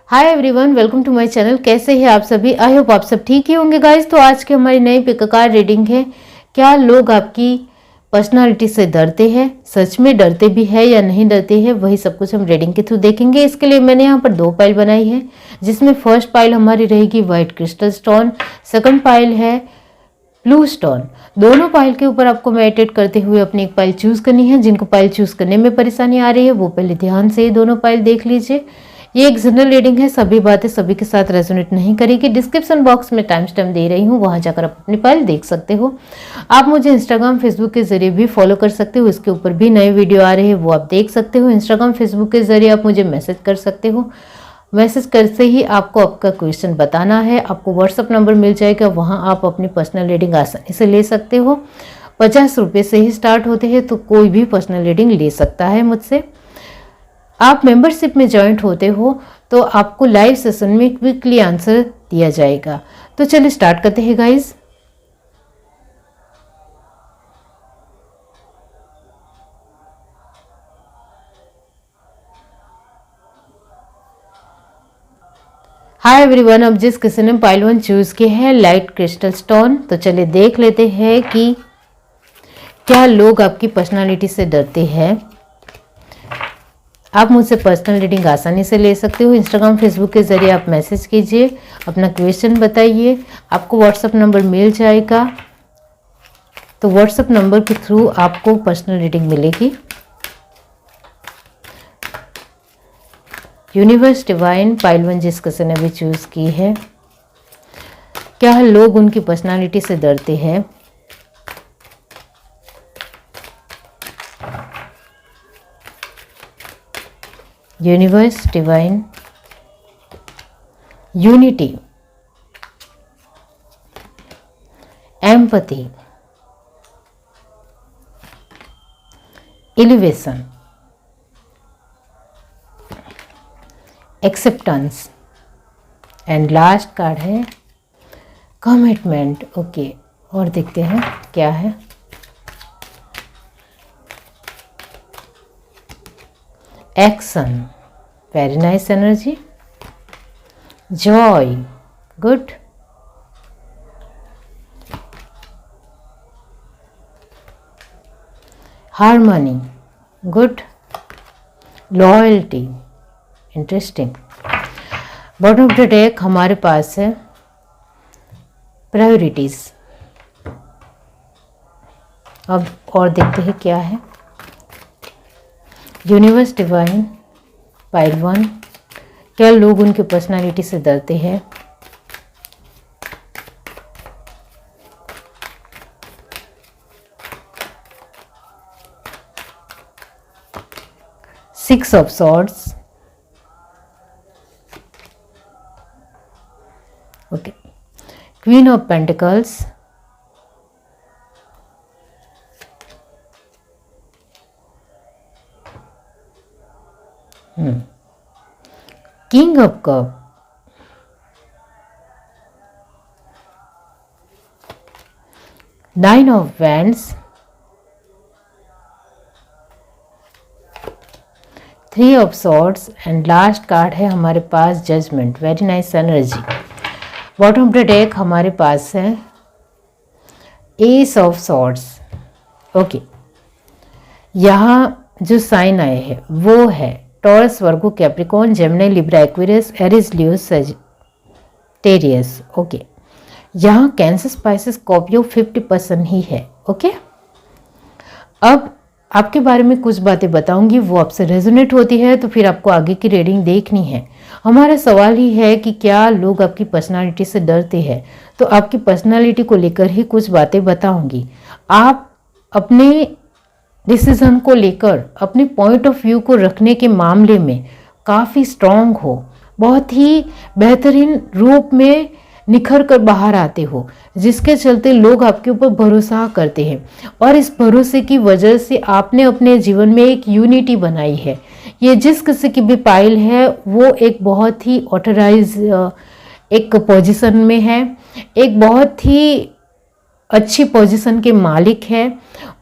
Hi everyone, welcome to my channel. कैसे हैं आप सभी? आई होप आप सब ठीक ही होंगे गाइस। तो आज की हमारी नई पिक कार्ड रीडिंग है। क्या लोग आपकी पर्सनालिटी से डरते हैं? सच में डरते भी है या नहीं डरते हैं, वही सब कुछ हम रीडिंग के थ्रू देखेंगे। इसके लिए मैंने यहाँ पर 2 पाइल बनाई है, जिसमें फर्स्ट पाइल हमारी रहेगी white crystal stone, second pile है ब्लू स्टोन। दोनों पाइल के ऊपर आपको मेडिटेट करते हुए अपनी एक पाइल चूज करनी है। जिनको पाइल चूज करने में परेशानी आ रही है वो पहले ध्यान से ही दोनों पाइल देख लीजिए। ये एक जनरल रीडिंग है, सभी बातें सभी के साथ रेजोनेट नहीं करेगी। डिस्क्रिप्शन बॉक्स में टाइम स्टैम्प दे रही हूँ, वहां जाकर आप अपनी फाइल देख सकते हो। आप मुझे इंस्टाग्राम फेसबुक के जरिए भी फॉलो कर सकते हो, इसके ऊपर भी नए वीडियो आ रहे हैं, वो आप देख सकते हो। इंस्टाग्राम फेसबुक के जरिए आप मुझे मैसेज कर सकते हो। मैसेज करते ही आपको आपका क्वेश्चन बताना है, आपको व्हाट्सअप नंबर मिल जाएगा, वहाँ आप अपनी पर्सनल रीडिंग आसानी से ले सकते हो। 50 रुपये से ही स्टार्ट होते हैं, तो कोई भी पर्सनल रीडिंग ले सकता है मुझसे। आप मेंबरशिप में ज्वाइंट होते हो तो आपको लाइव सेशन में क्विकली आंसर दिया जाएगा। तो चलिए स्टार्ट करते हैं गाइज। हाय एवरीवन, अब जिस किसी ने पाइल 1 चूज की है लाइट क्रिस्टल स्टोन, तो चलिए देख लेते हैं कि क्या लोग आपकी पर्सनालिटी से डरते हैं। आप मुझसे पर्सनल रीडिंग आसानी से ले सकते हो। इंस्टाग्राम फेसबुक के जरिए आप मैसेज कीजिए, अपना क्वेश्चन बताइए, आपको व्हाट्सअप नंबर मिल जाएगा। तो व्हाट्सअप नंबर के थ्रू आपको पर्सनल रीडिंग मिलेगी। यूनिवर्स डिवाइन पाइल 1 जिस किसी ने भी चूज की है, क्या लोग उनकी पर्सनालिटी से डरते हैं? Universe divine unity, empathy, elevation, acceptance and last card है कमिटमेंट। ओके, और देखते हैं क्या है। Action, very nice energy. Joy, good. Harmony, good. Loyalty, interesting. Bottom of the deck हमारे पास है प्रायोरिटीज। अब और देखते हैं क्या है। यूनिवर्स डिवाइन पाइल 1, क्या लोग उनकी पर्सनालिटी से डरते हैं? Six of swords, okay. Queen of pentacles, king of cup, nine of wands, 3 of swords and last card है हमारे पास judgment. Very nice energy. Bottom of the deck हमारे पास है एस ऑफ सॉर्ड्स। ओके, यहाँ जो साइन आए हैं वो है Taurus, Virgo, Capricorn, Gemini, Libra, Aquarius, Aries, Leo, Sagittarius. Okay, यहाँ कैंसर, स्पाइसेस, स्कॉर्पियो 50% ही है। ओके, अब आपके बारे में कुछ बातें बताऊंगी, वो आपसे रेजोनेट होती है तो फिर आपको आगे की रीडिंग देखनी है। हमारा सवाल ही है कि क्या लोग आपकी पर्सनालिटी से डरते हैं, तो आपकी पर्सनालिटी को लेकर ही कुछ बातें बताऊंगी। आप अपने डिसीजन को लेकर, अपने पॉइंट ऑफ व्यू को रखने के मामले में काफ़ी स्ट्रांग हो, बहुत ही बेहतरीन रूप में निखर कर बाहर आते हो, जिसके चलते लोग आपके ऊपर भरोसा करते हैं। और इस भरोसे की वजह से आपने अपने जीवन में एक यूनिटी बनाई है। ये जिस किसी की भी पाइल है वो एक बहुत ही ऑथराइज एक पोजीशन में है, एक बहुत ही अच्छी पोजीशन के मालिक है,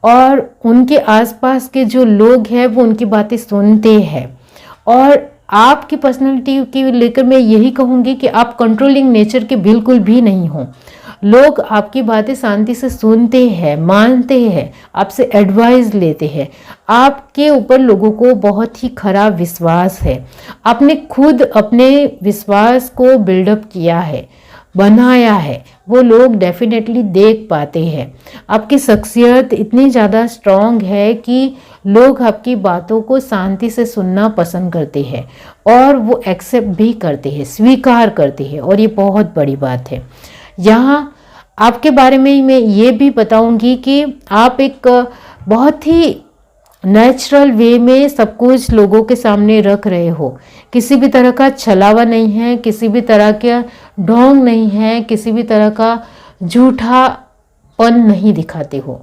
और उनके आसपास के जो लोग हैं वो उनकी बातें सुनते हैं और आपकी पर्सनालिटी की लेकर मैं यही कहूँगी कि आप कंट्रोलिंग नेचर के बिल्कुल भी नहीं हो। लोग आपकी बातें शांति से सुनते हैं, मानते हैं, आपसे एडवाइस लेते हैं। आपके ऊपर लोगों को बहुत ही खराब विश्वास है। आपने खुद अपने विश्वास को बिल्डअप किया है, बनाया है, वो लोग डेफिनेटली देख पाते हैं। आपकी शख्सियत इतनी ज़्यादा स्ट्रांग है कि लोग आपकी बातों को शांति से सुनना पसंद करते हैं और वो एक्सेप्ट भी करते हैं, स्वीकार करते हैं, और ये बहुत बड़ी बात है। यहाँ आपके बारे में मैं ये भी बताऊंगी कि आप एक बहुत ही नेचुरल वे में सब कुछ लोगों के सामने रख रहे हो। किसी भी तरह का छलावा नहीं है, किसी भी तरह का ढोंग नहीं है, किसी भी तरह का झूठापन नहीं दिखाते हो।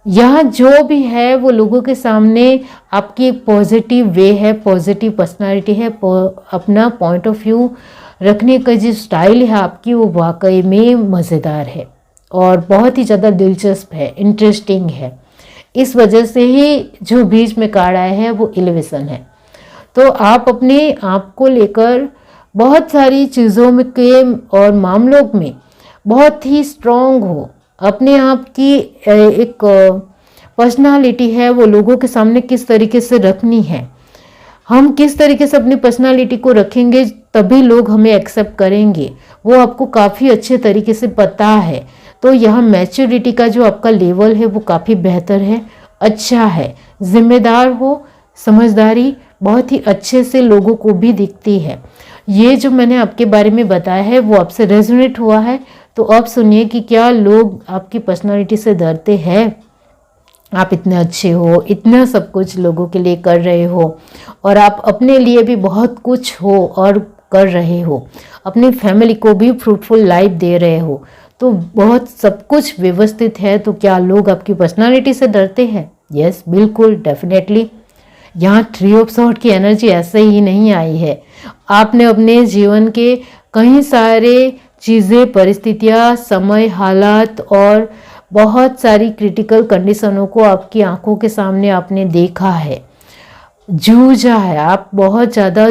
यहाँ जो भी है वो लोगों के सामने आपकी एक पॉजिटिव वे है, पॉजिटिव पर्सनालिटी है, अपना पॉइंट ऑफ व्यू रखने का जो स्टाइल है आपकी, वो वाकई में मज़ेदार है और बहुत ही ज़्यादा दिलचस्प है, इंटरेस्टिंग है। इस वजह से ही जो बीच में कार्ड आया है वो एलिवेशन है। तो आप अपने आप को लेकर बहुत सारी चीज़ों में के और मामलों में बहुत ही स्ट्रॉन्ग हो। अपने आप की एक पर्सनालिटी है वो लोगों के सामने किस तरीके से रखनी है, हम किस तरीके से अपनी पर्सनालिटी को रखेंगे तभी लोग हमें एक्सेप्ट करेंगे, वो आपको काफ़ी अच्छे तरीके से पता है। तो यहाँ मैच्योरिटी का जो आपका लेवल है वो काफ़ी बेहतर है, अच्छा है, जिम्मेदार हो, समझदारी बहुत ही अच्छे से लोगों को भी दिखती है। ये जो मैंने आपके बारे में बताया है वो आपसे रेजोनेट हुआ है, तो अब सुनिए कि क्या लोग आपकी पर्सनालिटी से डरते हैं। आप इतने अच्छे हो, इतना सब कुछ लोगों के लिए कर रहे हो और आप अपने लिए भी बहुत कुछ हो और कर रहे हो, अपनी फैमिली को भी फ्रूटफुल लाइफ दे रहे हो, तो बहुत सब कुछ व्यवस्थित है। तो क्या लोग आपकी पर्सनालिटी से डरते हैं? यस, बिल्कुल, डेफिनेटली। यहाँ 3 ऑफ सॉर्ड की एनर्जी ऐसे ही नहीं आई है। आपने अपने जीवन के कई सारे चीज़ें, परिस्थितियाँ, समय, हालात और बहुत सारी क्रिटिकल कंडीशनों को आपकी आंखों के सामने आपने देखा है, जूझा है। आप बहुत ज़्यादा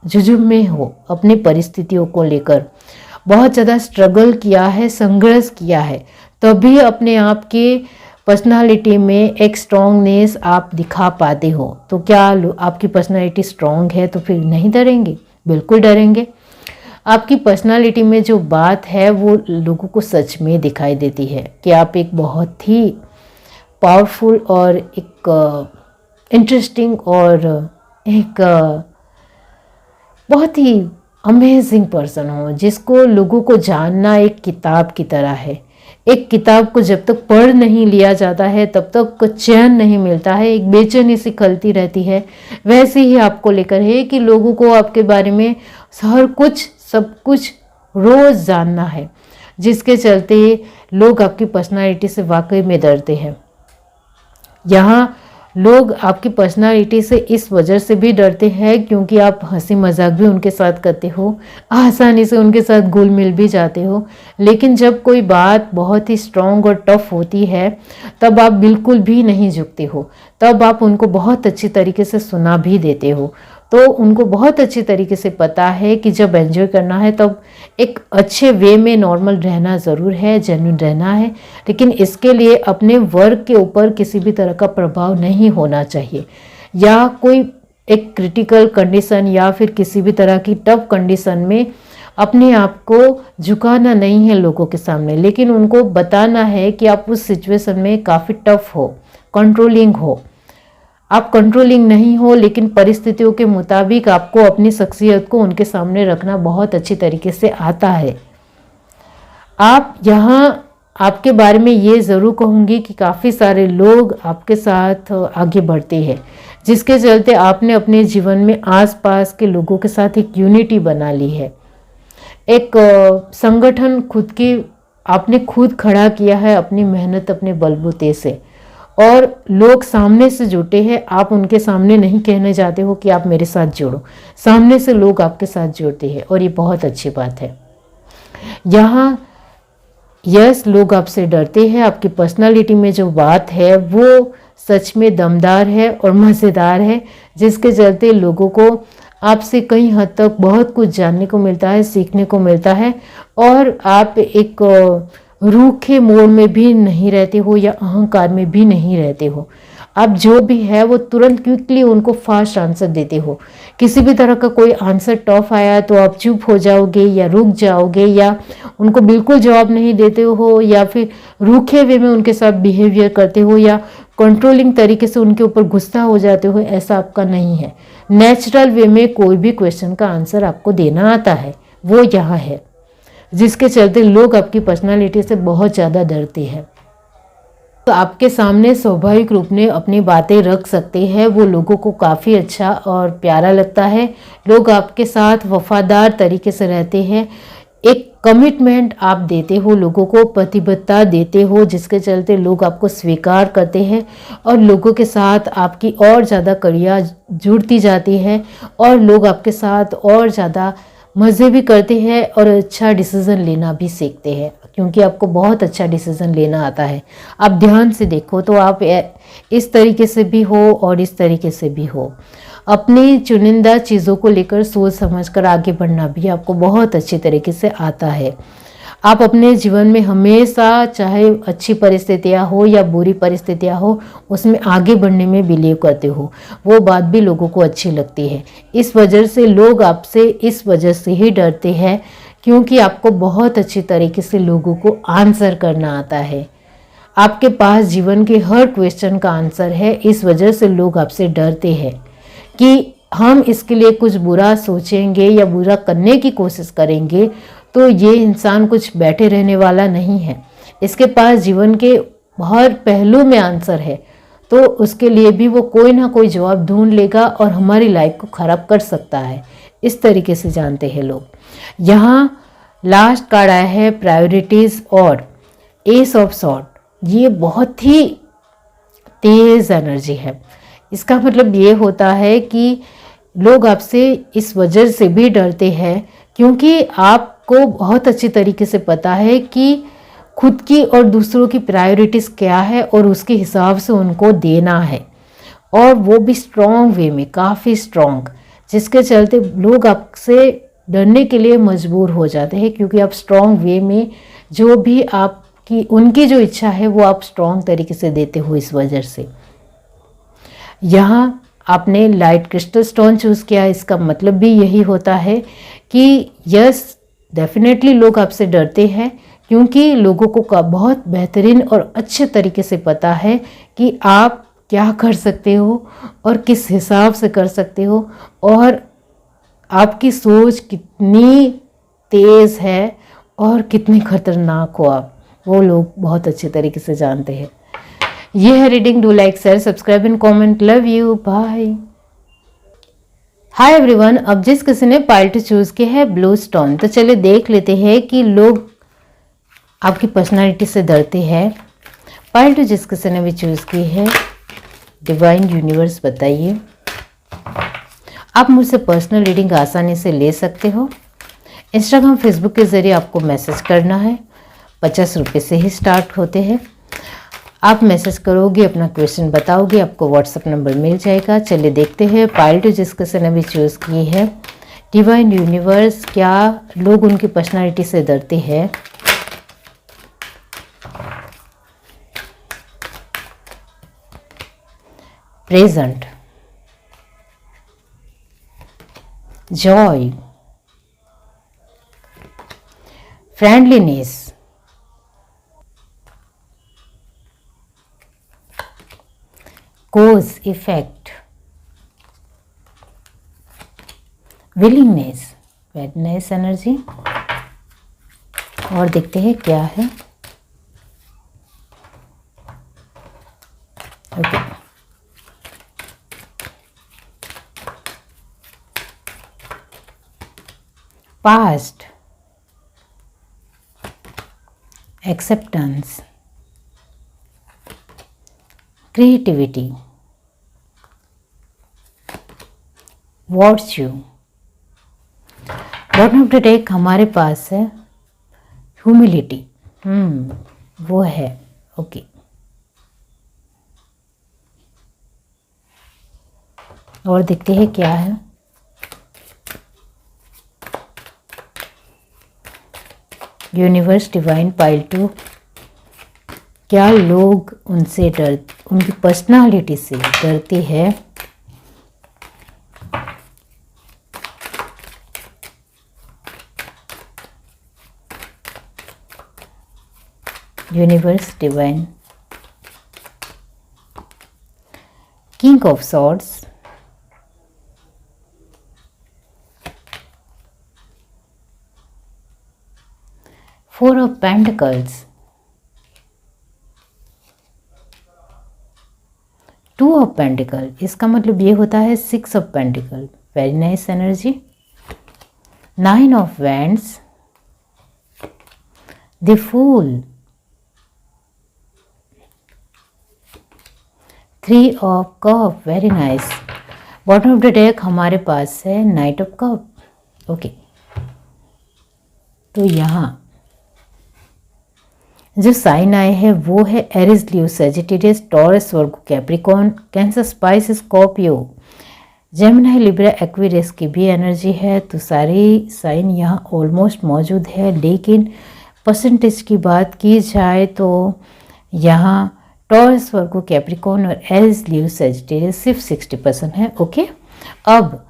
जुझुम में हो अपनी परिस्थितियों को लेकर, बहुत ज़्यादा स्ट्रगल किया है, संघर्ष किया है, तभी अपने आप के पर्सनालिटी में एक स्ट्रॉन्गनेस आप दिखा पाते हो। तो क्या आपकी पर्सनालिटी स्ट्रॉन्ग है तो फिर नहीं डरेंगे? बिल्कुल डरेंगे। आपकी पर्सनालिटी में जो बात है वो लोगों को सच में दिखाई देती है कि आप एक बहुत ही पावरफुल और एक इंटरेस्टिंग और एक बहुत ही अमेजिंग पर्सन हो, जिसको लोगों को जानना एक किताब की तरह है। एक किताब को जब तक पढ़ नहीं लिया जाता है तब तक चैन नहीं मिलता है, एक बेचैनी सी खलती रहती है। वैसे ही आपको लेकर है कि लोगों को आपके बारे में हर कुछ, सब कुछ रोज़ जानना है, जिसके चलते लोग आपकी पर्सनालिटी से वाकई में डरते हैं। यहाँ लोग आपकी पर्सनालिटी से इस वजह से भी डरते हैं क्योंकि आप हंसी मजाक भी उनके साथ करते हो, आसानी से उनके साथ घुल मिल भी जाते हो, लेकिन जब कोई बात बहुत ही स्ट्रॉन्ग और टफ होती है तब आप बिल्कुल भी नहीं झुकते हो, तब आप उनको बहुत अच्छी तरीके से सुना भी देते हो। तो उनको बहुत अच्छी तरीके से पता है कि जब एंजॉय करना है तब एक अच्छे वे में नॉर्मल रहना ज़रूर है, जेन्युइन रहना है, लेकिन इसके लिए अपने वर्क के ऊपर किसी भी तरह का प्रभाव नहीं होना चाहिए, या कोई एक क्रिटिकल कंडीशन या फिर किसी भी तरह की टफ कंडीशन में अपने आप को झुकाना नहीं है लोगों के सामने, लेकिन उनको बताना है कि आप उस सिचुएशन में काफ़ी टफ हो, कंट्रोलिंग हो। आप कंट्रोलिंग नहीं हो, लेकिन परिस्थितियों के मुताबिक आपको अपनी शख्सियत को उनके सामने रखना बहुत अच्छी तरीके से आता है। आप यहाँ आपके बारे में ये ज़रूर कहूँगी कि काफ़ी सारे लोग आपके साथ आगे बढ़ते हैं, जिसके चलते आपने अपने जीवन में आसपास के लोगों के साथ एक यूनिटी बना ली है, एक संगठन खुद की आपने खुद खड़ा किया है अपनी मेहनत, अपने बलबूते से, और लोग सामने से जुटे हैं। आप उनके सामने नहीं कहने जाते हो कि आप मेरे साथ जुड़ो, सामने से लोग आपके साथ जुड़ते हैं और ये बहुत अच्छी बात है। यहाँ यस, लोग आपसे डरते हैं, आपकी पर्सनालिटी में जो बात है वो सच में दमदार है और मज़ेदार है, जिसके चलते लोगों को आपसे कई हद तक बहुत कुछ जानने को मिलता है, सीखने को मिलता है। और आप एक रूखे मोड़ में भी नहीं रहते हो या अहंकार में भी नहीं रहते हो। आप जो भी है वो तुरंत क्विकली उनको फास्ट आंसर देते हो। किसी भी तरह का कोई आंसर टफ आया तो आप चुप हो जाओगे या रुक जाओगे, या उनको बिल्कुल जवाब नहीं देते हो, या फिर रूखे वे में उनके साथ बिहेवियर करते हो, या कंट्रोलिंग तरीके से उनके ऊपर गुस्सा हो जाते हो। ऐसा आपका नहीं है। नेचुरल वे में कोई भी क्वेश्चन का आंसर आपको देना आता है, वो यहाँ है, जिसके चलते लोग आपकी पर्सनालिटी से बहुत ज़्यादा डरते हैं। तो आपके सामने स्वाभाविक रूप में अपनी बातें रख सकते हैं, वो लोगों को काफ़ी अच्छा और प्यारा लगता है। लोग आपके साथ वफादार तरीके से रहते हैं। एक कमिटमेंट आप देते हो, लोगों को प्रतिबद्धता देते हो, जिसके चलते लोग आपको स्वीकार करते हैं और लोगों के साथ आपकी और ज़्यादा कड़ियाँ जुड़ती जाती है और लोग आपके साथ और ज़्यादा मज़े भी करते हैं और अच्छा डिसीज़न लेना भी सीखते हैं, क्योंकि आपको बहुत अच्छा डिसीज़न लेना आता है। आप ध्यान से देखो तो आप इस तरीके से भी हो और इस तरीके से भी हो। अपनी चुनिंदा चीज़ों को लेकर सोच समझकर आगे बढ़ना भी आपको बहुत अच्छी तरीके से आता है। आप अपने जीवन में हमेशा, चाहे अच्छी परिस्थितियाँ हो या बुरी परिस्थितियाँ हो, उसमें आगे बढ़ने में बिलीव करते हो। वो बात भी लोगों को अच्छी लगती है। इस वजह से लोग आपसे इस वजह से ही डरते हैं, क्योंकि आपको बहुत अच्छी तरीके से लोगों को आंसर करना आता है। आपके पास जीवन के हर क्वेश्चन का आंसर है। इस वजह से लोग आपसे डरते हैं कि हम इसके लिए कुछ बुरा सोचेंगे या बुरा करने की कोशिश करेंगे तो ये इंसान कुछ बैठे रहने वाला नहीं है। इसके पास जीवन के हर पहलू में आंसर है, तो उसके लिए भी वो कोई ना कोई जवाब ढूंढ लेगा और हमारी लाइफ को ख़राब कर सकता है। इस तरीके से जानते हैं लोग। यहाँ लास्ट कार्ड आया है प्रायोरिटीज़ और एस ऑफ सॉर्ड। ये बहुत ही तेज़ एनर्जी है। इसका मतलब ये होता है कि लोग आपसे इस वजह से भी डरते हैं क्योंकि आपको बहुत अच्छी तरीके से पता है कि खुद की और दूसरों की प्रायोरिटीज़ क्या है और उसके हिसाब से उनको देना है, और वो भी स्ट्रॉन्ग वे में, काफ़ी स्ट्रॉन्ग, जिसके चलते लोग आपसे डरने के लिए मजबूर हो जाते हैं, क्योंकि आप स्ट्रॉन्ग वे में जो भी आपकी उनकी जो इच्छा है वो आप स्ट्रॉन्ग तरीके से देते हो। इस वजह से यहाँ आपने लाइट क्रिस्टल स्टोन चूज़ किया। इसका मतलब भी यही होता है कि यस, डेफिनेटली लोग आपसे डरते हैं, क्योंकि लोगों को बहुत बेहतरीन और अच्छे तरीके से पता है कि आप क्या कर सकते हो और किस हिसाब से कर सकते हो, और आपकी सोच कितनी तेज़ है और कितनी खतरनाक हो आप, वो लोग बहुत अच्छे तरीके से जानते हैं। ये है reading. Do like, share, subscribe and comment. Love you, bye. Hi everyone. अब जिस किसी ने पाइल टू चूज़ की है ब्लू स्टोन, तो चलिए देख लेते हैं कि लोग आपकी पर्सनालिटी से डरते हैं। पाइल टू जिस किसी ने भी चूज़ की है, डिवाइन यूनिवर्स बताइए। आप मुझसे पर्सनल रीडिंग आसानी से ले सकते हो। इंस्टाग्राम, फेसबुक के ज़रिए आपको मैसेज करना है। 50 रुपये से ही स्टार्ट होते हैं। आप मैसेज करोगे, अपना क्वेश्चन बताओगे, आपको व्हाट्सएप नंबर मिल जाएगा। चलिए देखते हैं पाइल टू जिस किसी ने भी चूज़ की है, डिवाइन यूनिवर्स, क्या लोग उनकी पर्सनालिटी से डरते हैं। Present, Joy, friendliness, cause effect, willingness, weirdness energy. और देखते हैं क्या है। Okay, past, acceptance, creativity, virtue. Bottom of the deck हमारे पास है ह्यूमिलिटी। वो है। ओके, और देखते हैं क्या है। यूनिवर्स डिवाइन पाइल 2, क्या लोग उनसे उनकी पर्सनालिटी से डरते हैं? Universe divine, king of swords, four of pentacles, two of pentacle, इसका मतलब ये होता है six of pentacle, very nice energy. Nine of wands, the fool, three of cup, very nice. Bottom of the deck हमारे पास है night of cup. Okay, तो यहाँ जो साइन आए हैं वो है Aries, Leo, Sagittarius, Taurus, Virgo, Capricorn, Cancer, Pisces, Scorpio, Gemini, Libra, Aquarius की भी एनर्जी है। तो सारी साइन यहाँ ऑलमोस्ट मौजूद है, लेकिन परसेंटेज की बात की जाए तो यहाँ टॉरस, वर्गो, कैप्रिकॉर्न और एरिस, लियो, सजिटेरियस सिर्फ 60% है। ओके, अब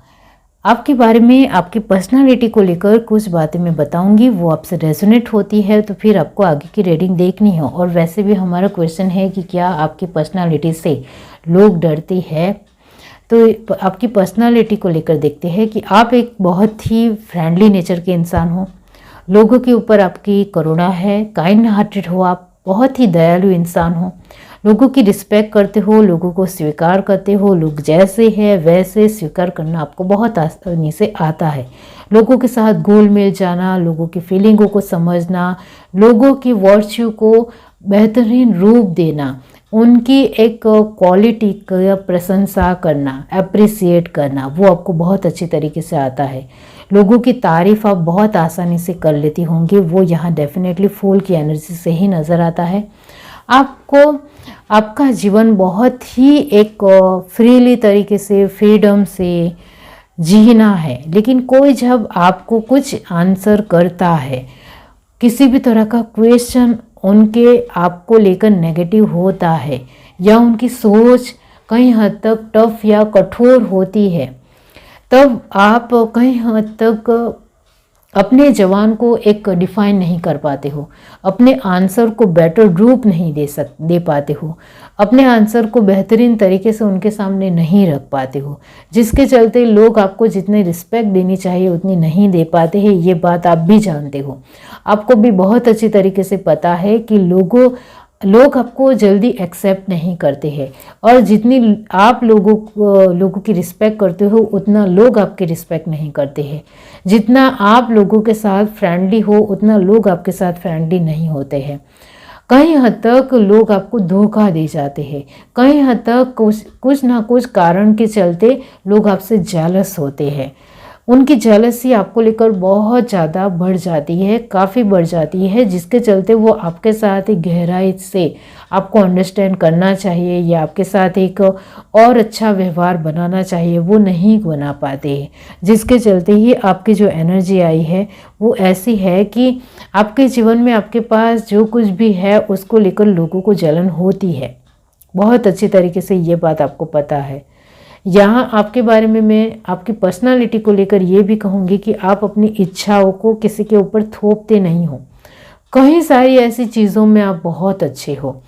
आपके बारे में, आपकी पर्सनालिटी को लेकर कुछ बातें मैं बताऊंगी, वो आपसे रेजोनेट होती है तो फिर आपको आगे की रीडिंग देखनी हो। और वैसे भी हमारा क्वेश्चन है कि क्या आपकी पर्सनालिटी से लोग डरते हैं, तो आपकी पर्सनालिटी को लेकर देखते हैं कि आप एक बहुत ही फ्रेंडली नेचर के इंसान हो, लोगों के ऊपर आपकी करुणा है, काइंड हार्टेड हो, आप बहुत ही दयालु इंसान हो, लोगों की रिस्पेक्ट करते हो, लोगों को स्वीकार करते हो, लोग जैसे हैं वैसे स्वीकार करना आपको बहुत आसानी से आता है। लोगों के साथ घुल मिल जाना, लोगों की फीलिंगों को समझना, लोगों की वर्च्यू को बेहतरीन रूप देना, उनकी एक क्वालिटी का प्रशंसा करना, अप्रिसिएट करना, वो आपको बहुत अच्छी तरीके से आता है। लोगों की तारीफ आप बहुत आसानी से कर लेती होंगी, वो यहाँ डेफिनेटली फूल की एनर्जी से ही नज़र आता है। आपको आपका जीवन बहुत ही एक फ्रीली तरीके से, फ्रीडम से जीना है, लेकिन कोई जब आपको कुछ आंसर करता है, किसी भी तरह का क्वेश्चन उनके आपको लेकर नेगेटिव होता है या उनकी सोच कहीं हद तक टफ या कठोर होती है, तब आप कहीं हद तक अपने जवान को एक डिफाइन नहीं कर पाते हो, अपने आंसर को बेटर रूप नहीं दे पाते हो, अपने आंसर को बेहतरीन तरीके से उनके सामने नहीं रख पाते हो, जिसके चलते लोग आपको जितनी रिस्पेक्ट देनी चाहिए उतनी नहीं दे पाते हैं। ये बात आप भी जानते हो, आपको भी बहुत अच्छी तरीके से पता है कि लोग आपको जल्दी एक्सेप्ट नहीं करते हैं, और जितनी आप लोगों की रिस्पेक्ट करते हो उतना लोग आपकी रिस्पेक्ट नहीं करते हैं। जितना आप लोगों के साथ फ्रेंडली हो उतना लोग आपके साथ फ्रेंडली नहीं होते हैं। कई हद तक लोग आपको धोखा दे जाते हैं, कई हद तक कुछ ना कुछ कारण के चलते लोग आपसे जेलस होते हैं। उनकी जेलसी आपको लेकर बहुत ज़्यादा बढ़ जाती है, काफ़ी बढ़ जाती है, जिसके चलते वो आपके साथ एक गहराई से आपको अंडरस्टैंड करना चाहिए या आपके साथ एक और अच्छा व्यवहार बनाना चाहिए, वो नहीं बना पाते हैं, जिसके चलते ही आपकी जो एनर्जी आई है वो ऐसी है कि आपके जीवन में आपके पास जो कुछ भी है उसको लेकर लोगों को जलन होती है। बहुत अच्छी तरीके से ये बात आपको पता है। यहाँ आपके बारे में मैं आपकी पर्सनालिटी को लेकर ये भी कहूँगी कि आप अपनी इच्छाओं को किसी के ऊपर थोपते नहीं हो। कई सारी ऐसी चीज़ों में आप बहुत अच्छे हो,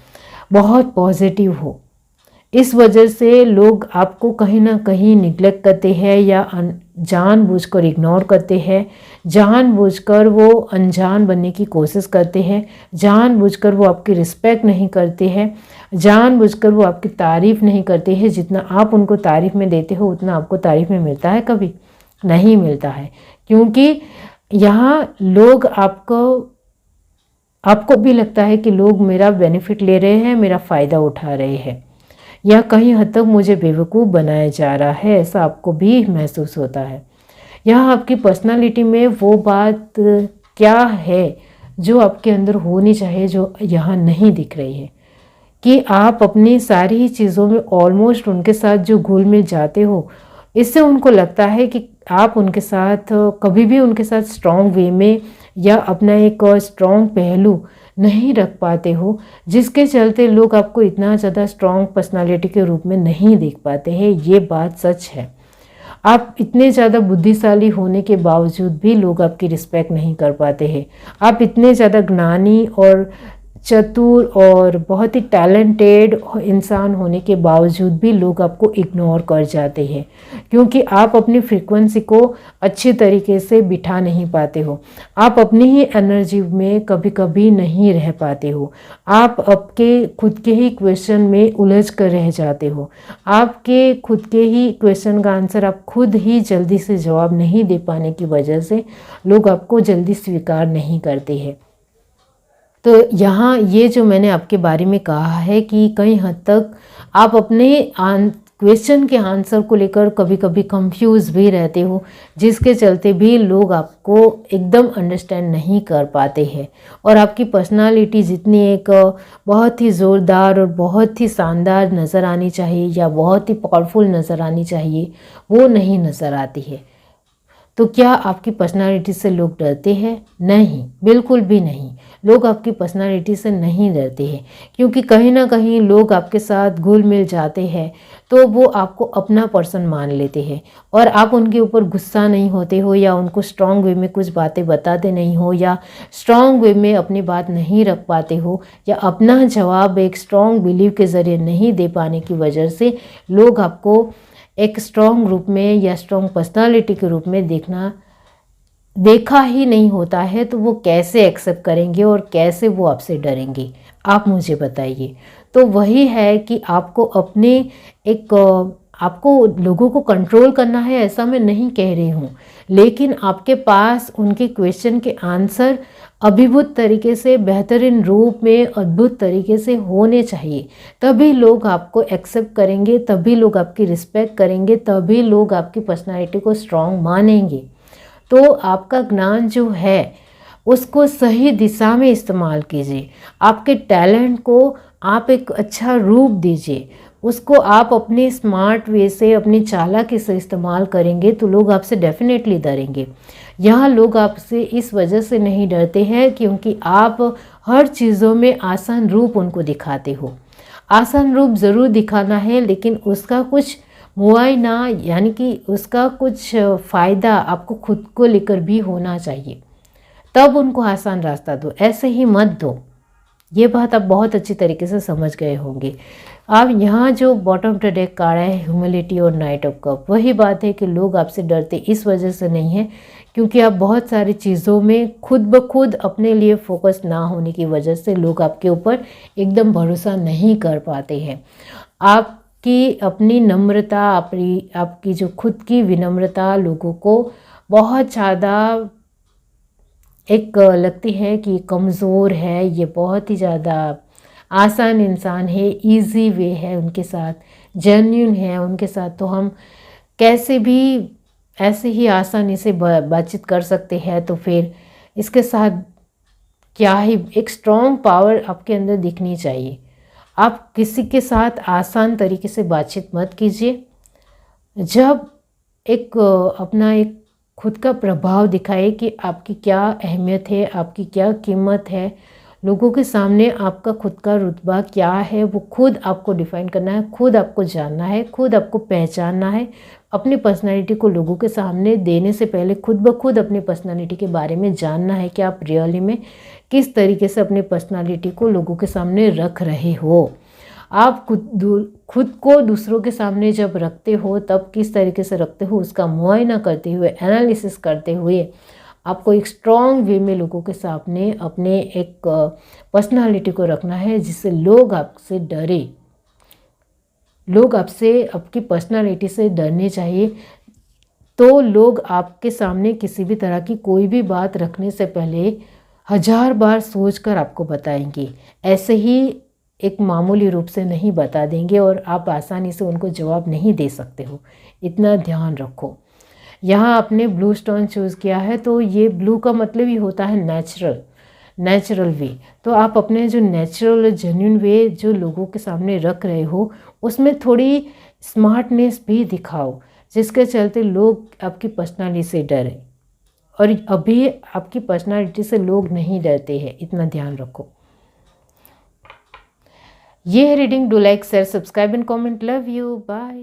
बहुत पॉजिटिव हो, इस वजह से लोग आपको कहीं ना कहीं निग्लेक्ट करते हैं या जानबूझकर इग्नोर करते हैं, जानबूझकर वो अनजान बनने की कोशिश करते हैं, जानबूझकर वो आपकी रिस्पेक्ट नहीं करते हैं, जानबूझकर वो आपकी तारीफ़ नहीं करते हैं। जितना आप उनको तारीफ़ में देते हो उतना आपको तारीफ़ में मिलता है? कभी नहीं मिलता है, क्योंकि यहाँ लोग आपको भी लगता है कि लोग मेरा बेनिफिट ले रहे हैं, मेरा फ़ायदा उठा रहे हैं, या कहीं हद तक मुझे बेवकूफ़ बनाया जा रहा है, ऐसा आपको भी महसूस होता है। यहाँ आपकी पर्सनालिटी में वो बात क्या है जो आपके अंदर होनी चाहिए, जो यहाँ नहीं दिख रही है, कि आप अपनी सारी चीज़ों में ऑलमोस्ट उनके साथ जो घुल मिल जाते हो, इससे उनको लगता है कि आप उनके साथ कभी भी उनके साथ स्ट्रॉन्ग वे में या अपना एक स्ट्रॉन्ग पहलू नहीं रख पाते हो, जिसके चलते लोग आपको इतना ज़्यादा स्ट्रॉन्ग पर्सनालिटी के रूप में नहीं देख पाते हैं। ये बात सच है। आप इतने ज़्यादा बुद्धिशाली होने के बावजूद भी लोग आपकी रिस्पेक्ट नहीं कर पाते हैं। आप इतने ज़्यादा ज्ञानी और चतुर और बहुत ही टैलेंटेड इंसान होने के बावजूद भी लोग आपको इग्नोर कर जाते हैं, क्योंकि आप अपनी फ्रीक्वेंसी को अच्छी तरीके से बिठा नहीं पाते हो। आप अपनी ही एनर्जी में कभी कभी नहीं रह पाते हो। आप आपके खुद के ही क्वेश्चन में उलझ कर रह जाते हो। आपके खुद के ही क्वेश्चन का आंसर आप खुद ही जल्दी से जवाब नहीं दे पाने की वजह से लोग आपको जल्दी स्वीकार नहीं करते हैं। तो यहाँ ये जो मैंने आपके बारे में कहा है कि कई हद तक आप अपने क्वेश्चन के आंसर को लेकर कभी कभी कंफ्यूज भी रहते हो, जिसके चलते भी लोग आपको एकदम अंडरस्टैंड नहीं कर पाते हैं। और आपकी पर्सनालिटी जितनी एक बहुत ही ज़ोरदार और बहुत ही शानदार नज़र आनी चाहिए या बहुत ही पावरफुल नज़र आनी चाहिए, वो नहीं नज़र आती है। तो क्या आपकी पर्सनालिटी से लोग डरते हैं? नहीं, बिल्कुल भी नहीं। लोग आपकी पर्सनालिटी से नहीं डरते हैं, क्योंकि कहीं ना कहीं लोग आपके साथ घुल मिल जाते हैं तो वो आपको अपना पर्सन मान लेते हैं और आप उनके ऊपर गुस्सा नहीं होते हो या उनको स्ट्रॉन्ग वे में कुछ बातें बताते नहीं हो या स्ट्रॉन्ग वे में अपनी बात नहीं रख पाते हो या अपना जवाब एक स्ट्रॉन्ग बिलीव के ज़रिए नहीं दे पाने की वजह से लोग आपको एक स्ट्रॉन्ग रूप में या स्ट्रॉन्ग पर्सनालिटी के रूप में देखा ही नहीं होता है, तो वो कैसे एक्सेप्ट करेंगे और कैसे वो आपसे डरेंगे? आप मुझे बताइए। तो वही है कि आपको अपने आपको लोगों को कंट्रोल करना है, ऐसा मैं नहीं कह रही हूँ, लेकिन आपके पास उनके क्वेश्चन के आंसर अभिभूत तरीके से, बेहतरीन रूप में, अद्भुत तरीके से होने चाहिए। तभी लोग आपको एक्सेप्ट करेंगे, तभी लोग आपकी रिस्पेक्ट करेंगे, तभी लोग आपकी पर्सनालिटी को स्ट्रॉन्ग मानेंगे। तो आपका ज्ञान जो है उसको सही दिशा में इस्तेमाल कीजिए। आपके टैलेंट को आप एक अच्छा रूप दीजिए, उसको आप अपने स्मार्ट वे से, अपनी चालाकी से इस्तेमाल करेंगे तो लोग आपसे डेफिनेटली डरेंगे। यहाँ लोग आपसे इस वजह से नहीं डरते हैं क्योंकि आप हर चीज़ों में आसान रूप उनको दिखाते हो। आसान रूप ज़रूर दिखाना है, लेकिन उसका कुछ मुआयना यानी कि उसका कुछ फ़ायदा आपको खुद को लेकर भी होना चाहिए, तब उनको आसान रास्ता दो, ऐसे ही मत दो। ये बात आप बहुत अच्छी तरीके से समझ गए होंगे। अब यहाँ जो bottom of the deck card है ह्यूमिलिटी और नाइट ऑफ कप, वही बात है कि लोग आपसे डरते इस वजह से नहीं है क्योंकि आप बहुत सारी चीज़ों में खुद ब खुद अपने लिए फोकस ना होने की वजह से लोग आपके ऊपर एकदम भरोसा नहीं कर पाते हैं। आपकी अपनी नम्रता, आपकी जो खुद की विनम्रता लोगों को बहुत ज़्यादा एक लगती है कि कमज़ोर है, ये बहुत ही ज़्यादा आसान इंसान है, इजी वे है उनके साथ, जेन्युइन है उनके साथ, तो हम कैसे भी ऐसे ही आसानी से बातचीत कर सकते हैं। तो फिर इसके साथ क्या ही एक स्ट्रॉन्ग पावर आपके अंदर दिखनी चाहिए। आप किसी के साथ आसान तरीके से बातचीत मत कीजिए। जब अपना एक खुद का प्रभाव दिखाए कि आपकी क्या अहमियत है, आपकी क्या कीमत है, लोगों के सामने आपका खुद का रुतबा क्या है, वो खुद आपको डिफाइन करना है, खुद आपको जानना है, खुद आपको पहचानना है। अपनी पर्सनालिटी को लोगों के सामने देने से पहले खुद ब खुद अपनी पर्सनालिटी के बारे में जानना है कि आप रियली में किस तरीके से अपनी पर्सनालिटी को लोगों के सामने रख रहे हो। आप खुद को दूसरों के सामने जब रखते हो तब किस तरीके से रखते हो उसका मुआयना करते हुए, एनालिसिस करते हुए आपको एक स्ट्रॉन्ग वे में लोगों के सामने अपने एक पर्सनालिटी को रखना है, जिससे लोग आपसे डरे। लोग आपसे, आपकी पर्सनालिटी से डरने चाहिए। तो लोग आपके सामने किसी भी तरह की कोई भी बात रखने से पहले 1000 बार सोचकर आपको बताएंगे, ऐसे ही एक मामूली रूप से नहीं बता देंगे और आप आसानी से उनको जवाब नहीं दे सकते हो। इतना ध्यान रखो। यहाँ आपने ब्लू स्टोन चूज़ किया है, तो ये ब्लू का मतलब ही होता है नेचुरल वे। तो आप अपने जो नेचुरल जेन्युइन वे जो लोगों के सामने रख रहे हो उसमें थोड़ी स्मार्टनेस भी दिखाओ। जिसके चलते लोग आपकी पर्सनालिटी से डरे, और अभी आपकी पर्सनालिटी से लोग नहीं डरते हैं, इतना ध्यान रखो। ये है reading. Do like, share, subscribe and comment. Love you, bye.